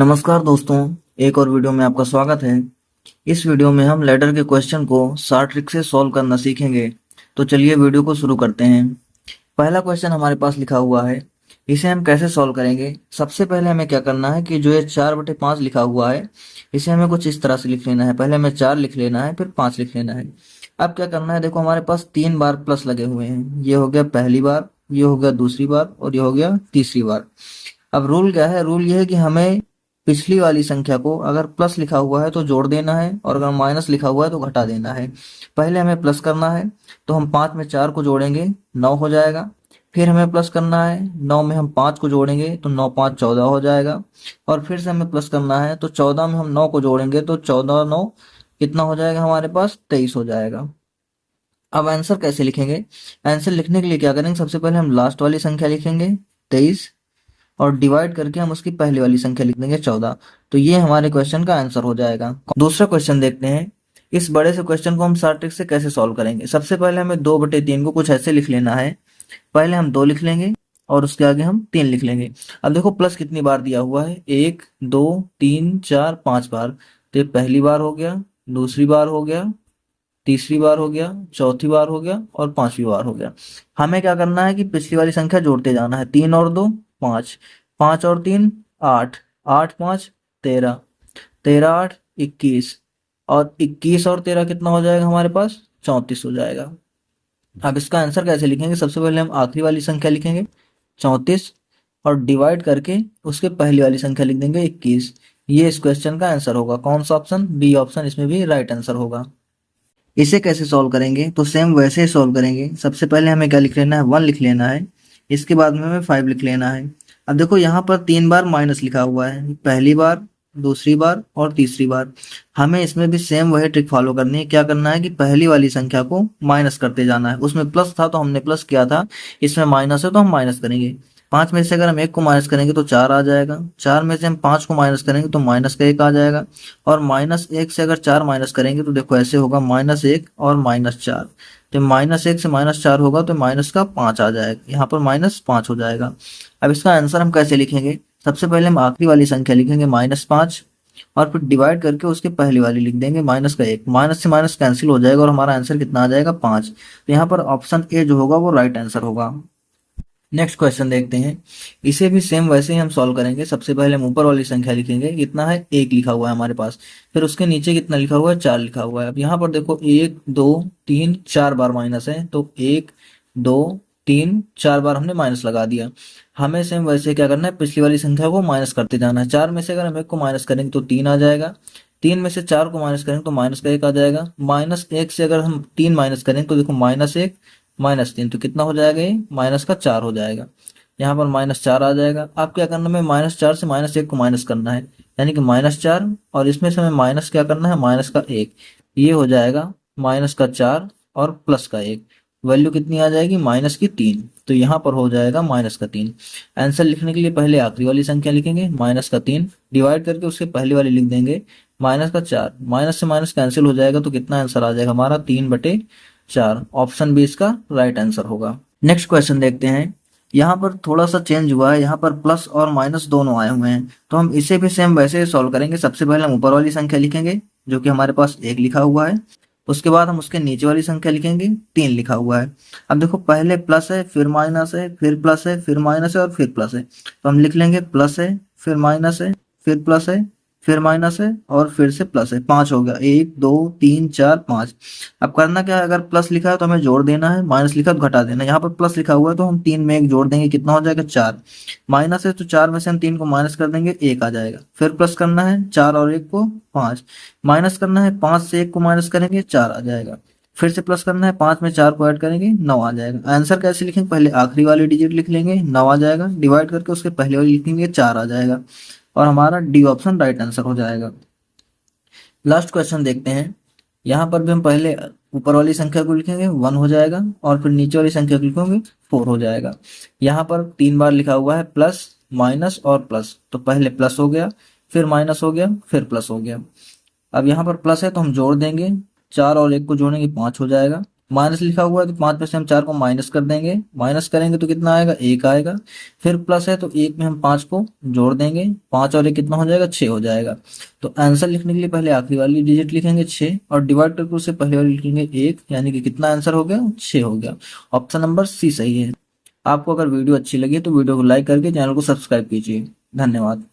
नमस्कार दोस्तों, एक और वीडियो में आपका स्वागत है। इस वीडियो में हम लैडर के क्वेश्चन को शॉर्ट ट्रिक से सॉल्व करना सीखेंगे। तो चलिए वीडियो को शुरू करते हैं। पहला क्वेश्चन हमारे पास लिखा हुआ है, इसे हम कैसे सॉल्व करेंगे। सबसे पहले हमें क्या करना है कि जो ये 4/5 लिखा हुआ है, इसे हमें कुछ इस तरह से लिख लेना है। पहले हमें 4 लिख लेना है, फिर 5 लिख लेना है। अब क्या करना है, देखो हमारे पास 3 बार प्लस लगे हुए हैं। ये हो गया पहली बार, ये हो गया दूसरी बार और ये हो गया तीसरी बार। अब रूल क्या है, रूल ये है कि हमें पिछली वाली संख्या को अगर प्लस लिखा हुआ है तो जोड़ देना है, और अगर माइनस लिखा हुआ है तो घटा देना है। पहले हमें प्लस करना है, तो हम 5 में 4 को जोड़ेंगे, 9 हो जाएगा। फिर हमें प्लस करना है, 9 में हम 5 को जोड़ेंगे तो 9 5 14 हो जाएगा। और फिर से हमें प्लस करना है, तो 14 में हम 9 को जोड़ेंगे तो 14 9 कितना हो जाएगा, हमारे पास 23 हो जाएगा। अब आंसर कैसे लिखेंगे, आंसर लिखने के लिए क्या करेंगे, सबसे पहले हम लास्ट वाली संख्या लिखेंगे 23, और डिवाइड करके हम उसकी पहले वाली संख्या लिख देंगे 14। तो ये हमारे क्वेश्चन का आंसर हो जाएगा। दूसरा क्वेश्चन देखते हैं, इस बड़े से क्वेश्चन को हम शॉर्ट ट्रिक से कैसे सॉल्व करेंगे। सबसे पहले हमें 2/3 को कुछ ऐसे लिख लेना है। पहले हम 2 लिख लेंगे और उसके आगे हम 3 लिख लेंगे। अब देखो प्लस कितनी बार दिया हुआ है, 1 2 3 4 5 बार। तो ये पहली बार हो गया, दूसरी बार हो गया, तीसरी बार हो गया, चौथी बार हो गया और पांचवी बार हो गया। हमें क्या करना है कि पिछली वाली संख्या जोड़ते जाना है। 3 और 2 5, 5 और 3 8, 8 5 13, 13 8 21, और 21 और 13 कितना हो जाएगा हमारे पास, 34 हो जाएगा। अब इसका आंसर कैसे लिखेंगे, सबसे पहले हम आखिरी वाली संख्या लिखेंगे 34, और डिवाइड करके उसके पहली वाली संख्या लिख देंगे 21। ये इस क्वेश्चन का आंसर होगा। कौन सा ऑप्शन, बी ऑप्शन इसमें भी राइट आंसर होगा। इसे कैसे सॉल्व करेंगे, तो सेम वैसे ही सॉल्व करेंगे। सबसे पहले हमें क्या लिख लेना है, 1 लिख लेना है। इसके बाद में हमें 5 लिख लेना है। अब देखो यहाँ पर 3 बार माइनस लिखा हुआ है, पहली बार, दूसरी बार और तीसरी बार। हमें इसमें भी सेम वही ट्रिक फॉलो करनी है। क्या करना है कि पहली वाली संख्या को माइनस करते जाना है। उसमें प्लस था तो हमने प्लस किया था, इसमें माइनस है तो हम माइनस करेंगे। 5 में से अगर हम 1 को माइनस करेंगे तो 4 आ जाएगा। 4 में से हम 5 को माइनस करेंगे तो माइनस का 1 आ जाएगा। और -1 से अगर 4 माइनस करेंगे तो देखो ऐसे होगा, -1 और -4। तो -1 से -4 होगा तो माइनस का 5 आ जाएगा, यहाँ पर -5 हो जाएगा। अब इसका आंसर हम कैसे लिखेंगे, सबसे पहले हम आखिरी वाली संख्या लिखेंगे -5, और फिर डिवाइड करके उसके पहली वाली लिख देंगे माइनस का 1। माइनस से माइनस कैंसिल हो जाएगा और हमारा आंसर कितना आ जाएगा, 5। तो यहाँ पर ऑप्शन ए जो होगा वो राइट आंसर होगा। नेक्स्ट क्वेश्चन देखते हैं, इसे भी सेम वैसे ही हम सॉल्व करेंगे। सबसे पहले हम ऊपर वाली संख्या लिखेंगे, कितना है, 1 लिखा हुआ है हमारे पास। फिर उसके नीचे कितना लिखा हुआ है, 4 लिखा हुआ है। अब यहाँ पर देखो 1 2 3 4 बार माइनस है, तो 1 2 3 4 बार हमने माइनस लगा दिया। हमें सेम वैसे क्या करना है, पिछली वाली संख्या को माइनस करते जाना है। 4 में से अगर हम 1 को माइनस करेंगे तो 3 आ जाएगा। 3 में से 4 को माइनस करेंगे तो माइनस का 1 आ जाएगा। -1 से अगर हम 3 माइनस करेंगे तो देखो -1 -3, तो कितना हो जाएगा, ये माइनस का 4 हो जाएगा। यहाँ पर -4 आ जाएगा। अब क्या करना है, -4 से -1 को माइनस करना है, यानी कि -4, और इसमें से हमें माइनस क्या करना है, माइनस का 1। ये हो जाएगा -4 और प्लस का 1। वैल्यू कितनी आ जाएगी, -3। तो यहाँ पर हो जाएगा -3। आंसर लिखने के लिए पहले आखिरी वाली संख्या लिखेंगे, -3, डिवाइड करके उसके पहली वाली लिख देंगे -4। माइनस से माइनस कैंसिल हो जाएगा तो कितना आंसर आ जाएगा हमारा, 3/4। ऑप्शन बी इसका राइट आंसर होगा। नेक्स्ट क्वेश्चन देखते हैं, यहाँ पर थोड़ा सा चेंज हुआ है। यहाँ पर प्लस और माइनस दोनों आए हुए हैं, तो हम इसे भी सेम वैसे ही सॉल्व करेंगे। सबसे पहले हम ऊपर वाली संख्या लिखेंगे, जो कि हमारे पास 1 लिखा हुआ है। उसके बाद हम उसके नीचे वाली संख्या लिखेंगे, 3 लिखा हुआ है। अब देखो पहले प्लस है, फिर माइनस है, फिर प्लस है, फिर माइनस है और फिर प्लस है। तो हम लिख लेंगे प्लस है, फिर माइनस है, फिर प्लस है, फिर माइनस है और फिर से प्लस है। 5 हो गया, 1 2 3 4 5। अब करना क्या है, अगर प्लस लिखा है तो हमें जोड़ देना है, माइनस लिखा है तो घटा देना है। यहाँ पर प्लस लिखा हुआ है तो हम 3 में 1 जोड़ देंगे, कितना हो जाएगा, 4। माइनस है तो 4 में से हम 3 को माइनस कर देंगे, 1 आ जाएगा। फिर प्लस करना है, 4 और 1 को 5। माइनस करना है, 5 से 1 को माइनस करेंगे, 4 आ जाएगा। फिर से प्लस करना है, 5 में 4 को ऐड करेंगे, 9 आ जाएगा। आंसर कैसे लिखेंगे, पहले आखिरी वाली डिजिट लिख लेंगे, 9 आ जाएगा। डिवाइड करके उसके पहले वाली लिखेंगे, 4 आ जाएगा। और हमारा डी ऑप्शन राइट आंसर हो जाएगा। लास्ट क्वेश्चन देखते हैं, यहाँ पर भी हम पहले ऊपर वाली संख्या को लिखेंगे, 1 हो जाएगा, और फिर नीचे वाली संख्या को लिखेंगे, 4 हो जाएगा। यहाँ पर 3 बार लिखा हुआ है प्लस माइनस और प्लस, तो पहले प्लस हो गया, फिर माइनस हो गया, फिर प्लस हो गया। अब यहाँ पर प्लस है तो हम जोड़ देंगे, 4 और 1 को जोड़ेंगे, 5 हो जाएगा। माइनस लिखा हुआ है तो 5 में से हम 4 को माइनस कर देंगे, माइनस करेंगे तो कितना आएगा, 1 आएगा। फिर प्लस है तो 1 में हम 5 को जोड़ देंगे, 5 और 1 कितना हो जाएगा, 6 हो जाएगा। तो आंसर लिखने के लिए पहले आखिरी वाली डिजिट लिखेंगे 6 और डिवाइड करके उससे पहले वाली लिखेंगे 1, यानी कि कितना आंसर हो गया, 6 हो गया। ऑप्शन नंबर सी सही है। आपको अगर वीडियो अच्छी लगी तो वीडियो को लाइक करके चैनल को सब्सक्राइब कीजिए। धन्यवाद।